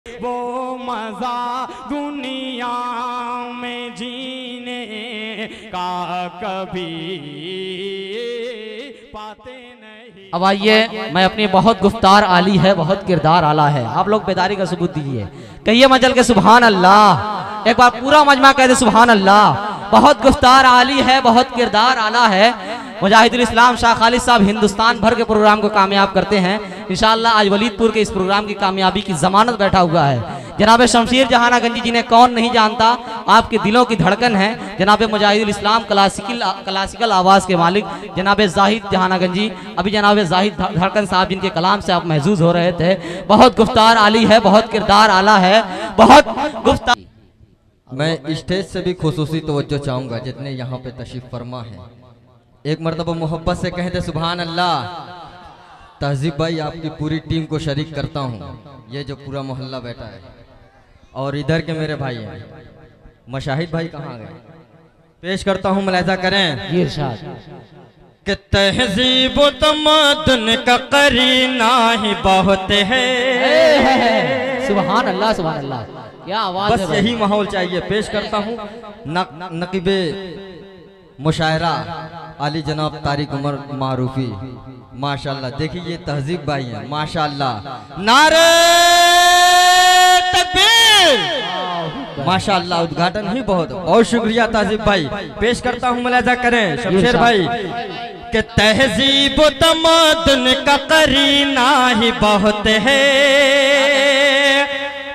वो मजा दुनिया में जीने का कभी पाते नहीं। अब आइए, मैं अपनी बहुत गुफ्तार आली है, बहुत किरदार आला है, आप लोग बेदारी का सबूत दीजिए। कहिए मचल के सुभान अल्लाह, एक बार पूरा मजमा कह दे सुभान अल्लाह। बहुत गुफ्तार आली है, बहुत किरदार आला है। मुजाहिदुल इस्लाम शाह खालिद साहब हिंदुस्तान भर के प्रोग्राम को कामयाब करते हैं। इंशाअल्लाह आज वलीदपुर के इस प्रोग्राम की कामयाबी की जमानत बैठा हुआ है। जनाब शमशीर जहानागंजी जिन्हें कौन नहीं जानता, आपके दिलों की धड़कन है। जनाब मुजाहिदुल इस्लाम क्लासिकल आवाज़ के मालिक जनाब जाहिद जहानागंजी, अभी जनाब जाहिद धड़कन साहब जिनके कलाम से आप महजूज हो रहे थे। बहुत गुफ्तार आली है, बहुत किरदार आला है, बहुत गुफ्तार। मैं स्टेज से भी खुसूसी तवज्जो चाहूँगा जितने यहाँ पे तशरीफ फरमा है। एक मरतबा मोहब्बत से कहते सुभान अल्लाह। तहजीब भाई, आपकी पूरी टीम को शरीक करता हूँ, ये जो पूरा मोहल्ला बैठा है, और इधर के मेरे भाई हैं। मशाहिद भाई कहाँ गए? पेश करता हूँ, मुलाहिजा करें। कि तहजीब तमद्दुन का करीना ही बहुत है। सुभान अल्लाह, सुभान अल्लाह, क्या आवाज है। बस यही माहौल चाहिए। पेश करता हूँ नकीबे मुशायरा आली जनाब तारिक उमर मारूफी। माशाल्लाह, देखिए ये तहजीब भाई हैं, माशाल्लाह। नारे तकबीर, माशाल्लाह, उद्घाटन ही बहुत शुक्रिया तहजीब भाई। पेश करता हूँ, मुलाहिजा करें शमशेर भाई। कि तहजीब तमद्दुन का करीना ही बहुत है।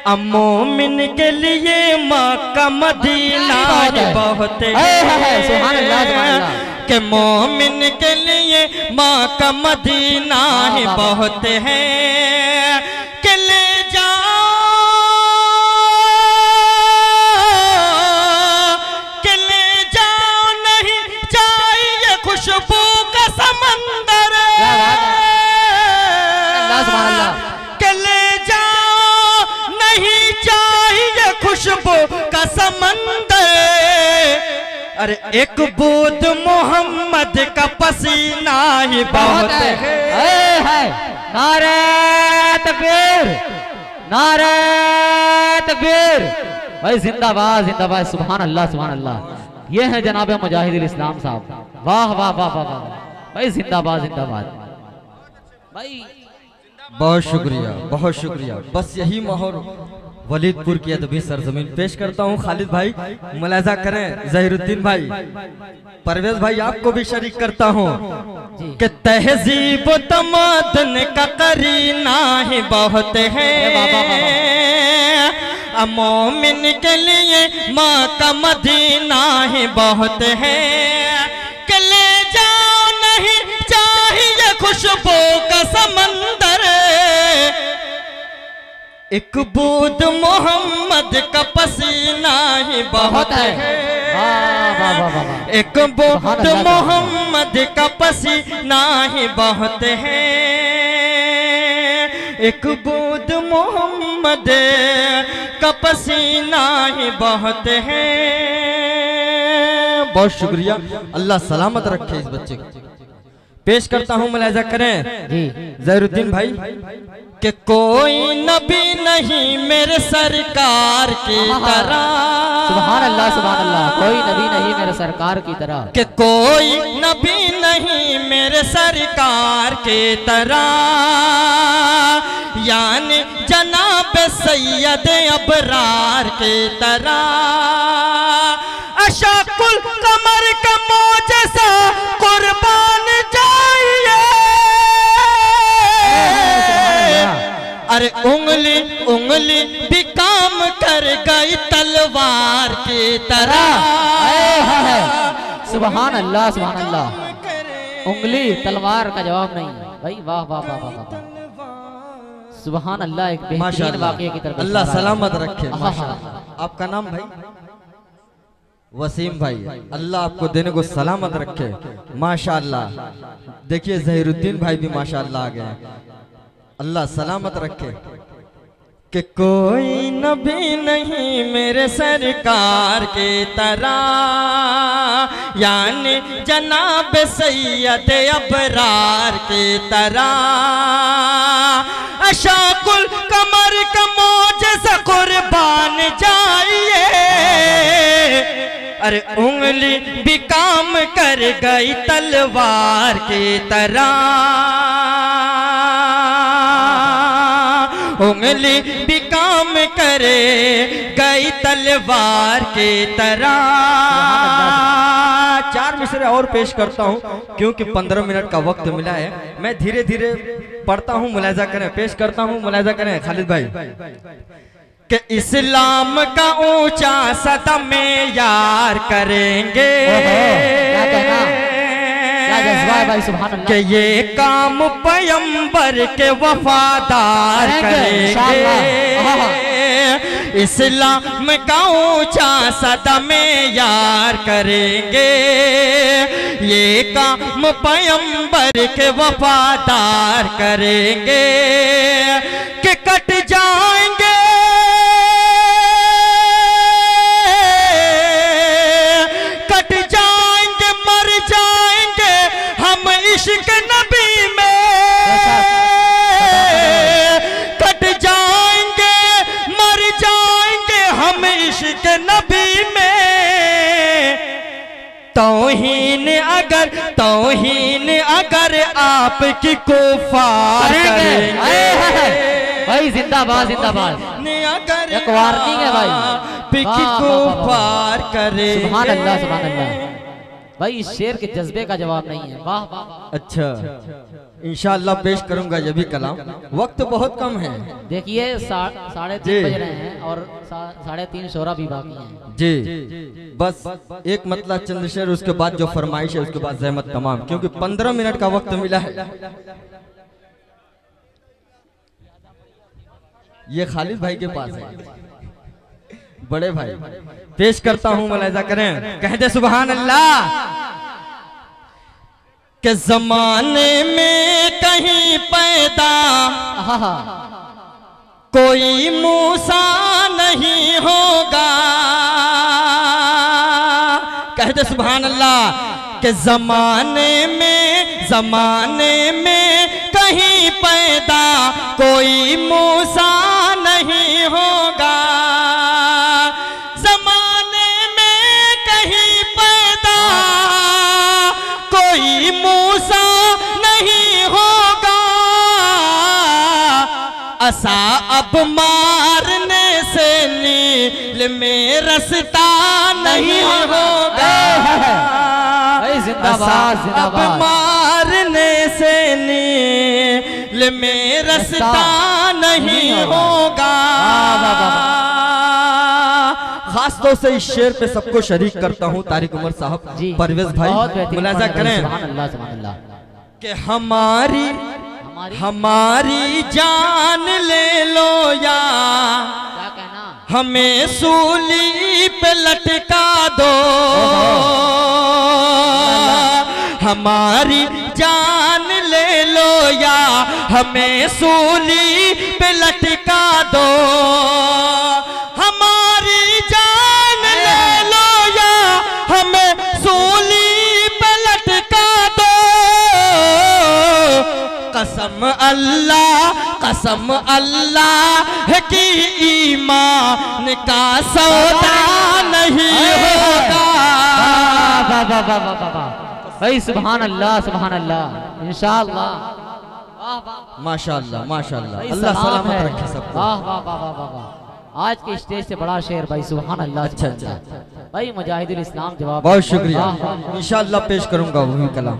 मोमिन के लिए मक्का मदीना ही बहुत है। कि मोमिन के लिए मक्का मदीना ही बहुत है। कि ले जाओ, कि ले जाओ, नहीं चाहिए खुशबू का समंदर। कि ले जाओ, नहीं चाहिए खुशबू का समंदर। अरे एक बूंद मोहम्मद का पसीना ही बहुत है। नारे तकबीर, नारे तकबीर भाई, जिंदाबाद जिंदाबाद, सुभान अल्लाह सुभान अल्लाह। ये है जनाब मुजाहिदुल इस्लाम साहब, वाह वाह वाह वाह वाह भाई, जिंदाबाद जिंदाबाद भाई। बहुत शुक्रिया, बहुत शुक्रिया। बस यही माहौल वलीदपुर की अदबी सरजमीन। पेश करता हूँ खालिद भाई, मुलाहिजा करें ज़हीरुद्दीन भाई, परवेज भाई, आपको भी शरीक करता हूँ। कि तहजीब तमद्दुन का करीना ही बहुत है। मोमिन के लिए मक्का मदीना ही बहुत है। कि ले जाओ, नहीं चाहिए खुशबू का समंदर। एक बूंद मोहम्मद का पसीना ही बहुत है। एक बूंद मोहम्मद का पसीना ही बहुत है। एक बूंद मोहम्मद का पसीना ही बहुत है। बहुत शुक्रिया, अल्लाह सलामत रखे इस बच्चे को। पेश करता हूँ, मुलाहिजा करें ज़हीरुद्दीन भाई। कि कोई नबी नहीं मेरे सरकार की तरह। सुभान अल्लाह सुभान अल्लाह, कोई नबी नहीं मेरे सरकार की तरह। कि कोई नबी नहीं मेरे सरकार की तरह। यानी जनाब सैयद अबरार की तरह। अशकुल कमर का मोजज़ा कुर्बान जाइए। अरे उंगली उंगली भी काम कर गई तलवार की तरह। सुभान अल्लाह सुभान अल्लाह, उंगली तलवार का जवाब नहीं भाई। वाह वाह वाह वाह वाह, सुभान अल्लाह। एक बेहतरीन वाक़या की तरफ अल्लाह सलामत रखे। आपका नाम भाई? वसीम भाई, अल्लाह आपको देने को सलामत रखे। माशाअल्लाह, देखिए ज़हीरुद्दीन भाई भी माशाअल्लाह आ गए, अल्लाह सलामत रखे। कि कोई नबी नहीं मेरे सरकार के तरह। यानी जनाब सैयद अबरार के तरह। अशाकुल कमर का मोजज़ा कुर्बान जाइए। अरे उंगली भी काम कर गई तलवार की तरह, उंगली भी काम करे गई तलवार की तरह। 4 मिसरे और पेश करता हूँ क्योंकि 15 मिनट का वक्त मिला है। मैं धीरे धीरे पढ़ता हूँ, मुलाहिजा करें, पेश करता हूँ, मुलाहिजा करें खालिद भाई। कि इस्लाम का ऊंचा सदम यार करेंगे, कि ये काम पैगंबर के वफादार करेंगे। इस्लाम का ऊंचा सदम यार करेंगे, ये काम पैगंबर के वफादार करेंगे। कि कट जाएंगे इश्क नबी में, कट जाएंगे मर जाएंगे हम इश्क नबी में। तौहीन अगर आपकी कुफार करेंगे भाई, जिंदाबाद जिंदाबाद, अगर एक वार्निंग है भाई, आपकी कुफार करेंगे। सुभान अल्लाह सुभान अल्लाह भाई, इस शेर के जज्बे का जवाब नहीं है। वाह वाह। अच्छा, इंशाअल्लाह पेश करूंगा ये भी कलाम, वक्त बहुत कम है। देखिए 3:30 बज रहे हैं और 3:30 शोरा भी बाकी हैं जी। बस एक मतलब चंद शेर, उसके बाद जो फरमाइश है उसके बाद जहमत तमाम, क्योंकि 15 मिनट का वक्त मिला है। ये खालिद भाई के पास है, बड़े भाई। पेश करता हूं, मुलाहिजा करें, कहते सुभान अल्लाह। के जमाने में कहीं पैदा कोई मूसा नहीं होगा, कहते सुभान अल्लाह। के जमाने में कहीं पैदा कोई मूसा नहीं होगा, जमाने में कहीं पैदा कोई मूसा नहीं होगा। असा अब मारने से नील में रास्ता नहीं होगा, जिंदाबाद अब मारने से नील में रास्ता नहीं होगा। खास तौर से इस शेर पे सबको शरीक करता हूँ, तारिक उमर साहब, परवेज भाई, मुलाहिजा करें। कि हमारी जान ले लो या हमें सूली पे लटका दो, हमारी जान ले लो या हमें सूली पे लटका दो, हमारी जान ले लो या हमें सूली पे लटका दो। कसम अल्लाह की ईमान का सौदा नहीं होगा। भाई सुभान अल्लाह इंशाअल्लाह, माशाअल्लाह माशाअल्लाह, अल्लाह सलामत रखे सबको। वाह वाह वाह वाह वाह, आज के स्टेज से बड़ा शेर भाई, सुभान अल्लाह। अच्छा भाई, मुजाहिदुल इस्लाम जवाब, बहुत शुक्रिया, इंशाअल्लाह पेश करूंगा वही कलाम।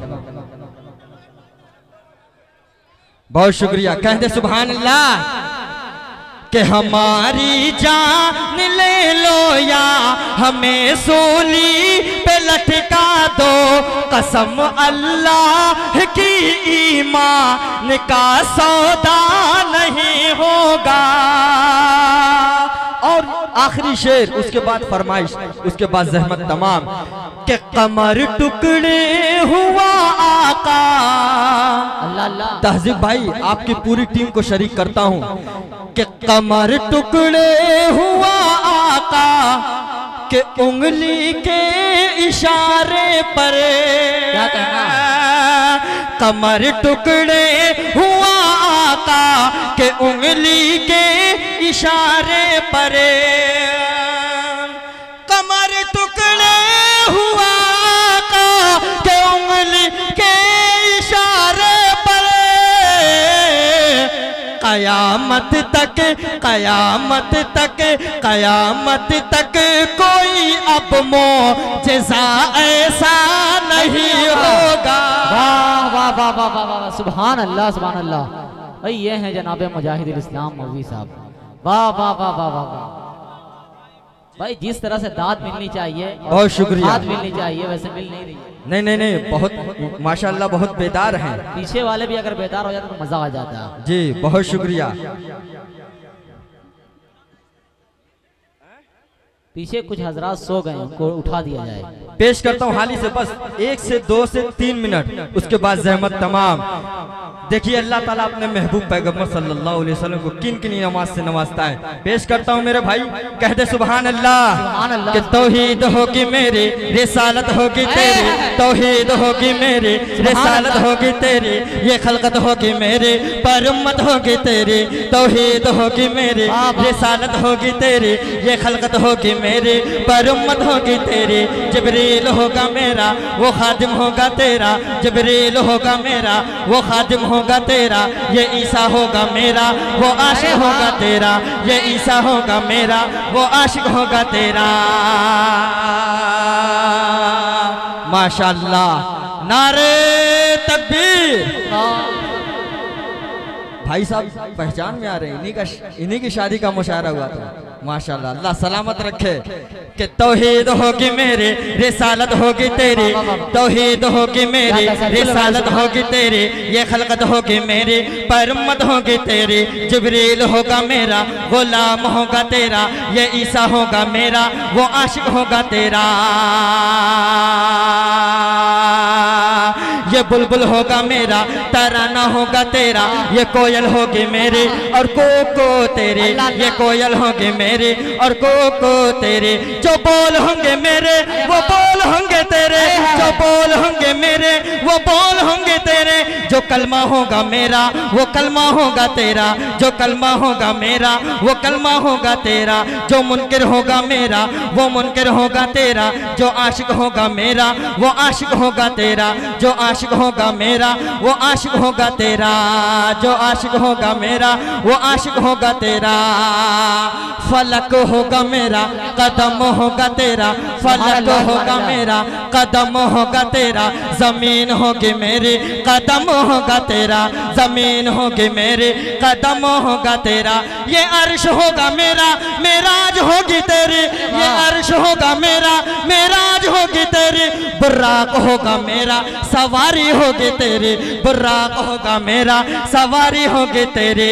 बहुत शुक्रिया, कहते सुभान अल्लाह। कि हमारी जान ले लो या हमें सूली पे लटका दो, कसम अल्लाह की ईमान का सौदा नहीं होगा। और आखिरी शेर, उसके बाद फरमाइश, उसके बाद जहमत तमाम। कि कमर टुकड़े हुआ आका, अल्लाह तहजीब भाई आपकी पूरी टीम को शरीक करता हूँ। कि कमर टुकड़े हुआ आका, के उंगली के इशारे पर, क्या कहना, कमर टुकड़े हुआ आका के उंगली के इशारे पर कमर टुकड़े हुआ आका के उंगली के इशारे पर कयामत तक कयामत तक कयामत तक कोई अब मोजज़ा ऐसा नहीं होगा। वाह वाह वाह वाह वाह वाह, सुभान अल्लाह सुभान अल्लाह। भाई ये हैं जनाब मुजाहिदुल इस्लाम मौलवी साहब। वाह वाह वाह वाह वाह वाह। भाई जिस तरह से दाद मिलनी चाहिए, बहुत शुक्रिया, दाद मिलनी चाहिए, वैसे मिल नहीं रही है। नहीं नहीं नहीं, बहुत माशाल्लाह बहुत बेदार हैं। पीछे वाले भी अगर बेदार हो जाते तो मजा आ जाता। जी बहुत शुक्रिया। पीछे कुछ हजरात सो गए, उनको उठा दिया जाए। पेश करता हूँ हाली से बस 1 से 2 से 3 मिनट, उसके बाद जहमत तमाम। देखिए अल्लाह ताला अपने महबूब पैगंबर सल्लल्लाहु अलैहि वसल्लम को किन किन नमाज से नवाजता है। पेश करता हूँ मेरे भाई, कह दे सुभान अल्लाह। कि तौहीद होगी मेरी, रिसालत होगी तेरी, तौहीद होगी मेरी, रिसालत होगी तेरी, ये खलकत होगी मेरी, पर उम्मत होगी तेरी। तौहीद होगी मेरी, रिसालत होगी तेरी, ये खलकत होगी मेरी, पर उम्मत होगी तेरी। जिब्रील होगा मेरा, वो खादिम होगा तेरा, जिब्रील होगा मेरा, वो खादिम होगा तेरा, ये ईसा होगा मेरा, वो आशिक होगा तेरा, ये ईसा होगा मेरा, वो आशिक होगा तेरा। माशाअल्लाह, नारे तकबीर। भाई साहब पहचान में आ रहे हैं, इन्हीं की शादी का मुशायरा हुआ था। माशाल्लाह, अल्लाह सलामत रखे। कि तौहीद होगी मेरी, रिसालत होगी तेरी, तौहीद होगी मेरी, रिसालत होगी तेरी, ये खलकत होगी मेरी, पर उम्मत होगी तेरी। जिब्रील होगा मेरा, गुलाम होगा तेरा, ये ईसा होगा मेरा, वो आशिक होगा तेरा। ये बुलबुल होगा मेरा, तराना होगा तेरा, ये कोयल होगी मेरी और कोको तेरी, ये कोयल होगी मेरी और कोको तेरी। जो बोल होंगे मेरे वो बोल होंगे तेरे, जो बोल होंगे मेरे वो बोल होंगे तेरे। जो कलमा होगा मेरा वो कलमा होगा तेरा, जो कलमा होगा मेरा वो कलमा होगा तेरा। जो मुनकिर होगा मेरा वो मुनकिर होगा तेरा, जो आशिक होगा मेरा वो आशिक होगा तेरा, जो आशिक होगा मेरा वो आशिक होगा तेरा, जो आशिक होगा मेरा वो आशिक होगा तेरा। फलक होगा मेरा, कदम होगा तेरा, फलक होगा मेरा, कदम होगा तेरा। जमीन होगी मेरी, कदम होगा तेरा, जमीन होगी मेरी, कदम होगा तेरा। ये अर्श होगा मेरा, मेराज होगी तेरी, ये अर्श होगा मेरा, मेराज होगी तेरी। बुर्राक होगा मेरा, सवारी होगी तेरी, बुर्राक होगा मेरा, सवारी होगी तेरी।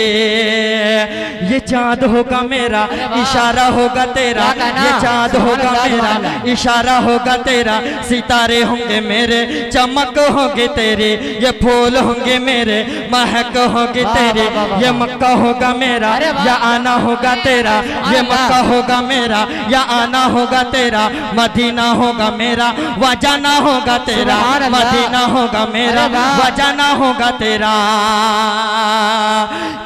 ये चाँद होगा मेरा, इशारा होगा तेरा, ये चाँद होगा मेरा, इशारा होगा तेरा। सितारे होंगे मेरे, चमक होगी तेरी, ये फूल होंगे मेरे, महक होगी तेरी। ये मक्का होगा मेरा, या आना होगा तेरा, ये मक्का होगा मेरा, या आना होगा तेरा। मदीना होगा मेरा, वह जाना होगा तेरा, मदीना होगा मेरा, वह जाना होगा तेरा।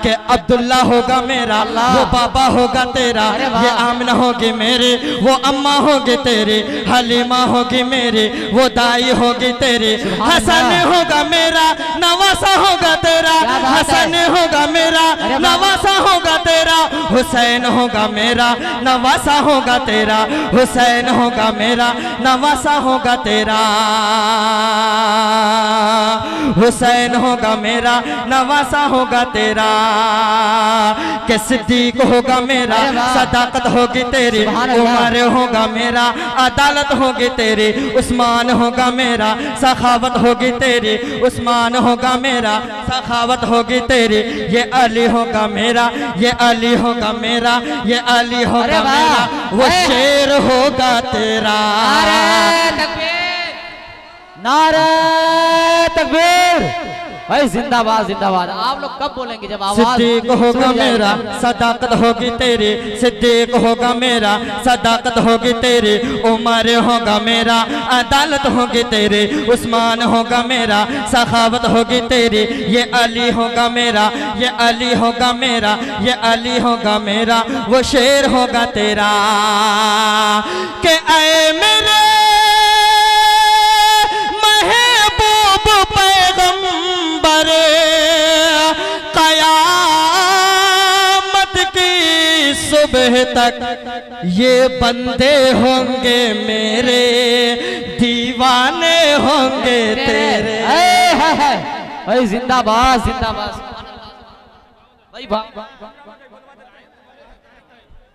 के अब्दुल्ला होगा मेरा, वो बाबा होगा तेरा, ये आमना होगी मेरी, वो अम्मा होगी तेरी। हलीमा होगी मेरी, वो दाई होगी तेरी। हसन होगा मेरा, नवासा होगा तेरा, हसन होगा मेरा, नवासा होगा तेरा। हुसैन होगा मेरा, नवासा होगा तेरा, हुसैन होगा मेरा, नवासा होगा तेरा। हुसैन होगा मेरा, नवासा होगा तेरा। के सिद्दीक होगा मेरा, सदाकत होगी तेरी। उमर होगा मेरा, अदालत होगी तेरी। उस्मान होगा मेरा, सखावत होगी तेरी। उस्मान होगा मेरा, सखावत होगी तेरी। ये अली होगा मेरा, ये अली होगा मेरा, ये अली होगा मेरा, वो शेर होगा तेरा। नारे तकबीर, भाई जिंदाबाद जिंदाबाद। आप लोग कब बोलेंगे जब आवाज सिद्दीक होगा मेरा, सदाकत होगी तेरी, सिद्दीक होगा मेरा, सदाकत होगी तेरी, उमर होगा मेरा, अदालत होगी तेरी, उस्मान होगा मेरा, सखावत होगी तेरी, ये अली होगा मेरा, ये अली होगा मेरा, ये अली होगा मेरा, वो शेर होगा तेरा के ऐ मेरे महबूब पैगंबर, कयामत की सुबह तक ये बंदे होंगे मेरे, दीवाने होंगे तेरे। भाई जिंदाबाद जिंदाबाद भाई।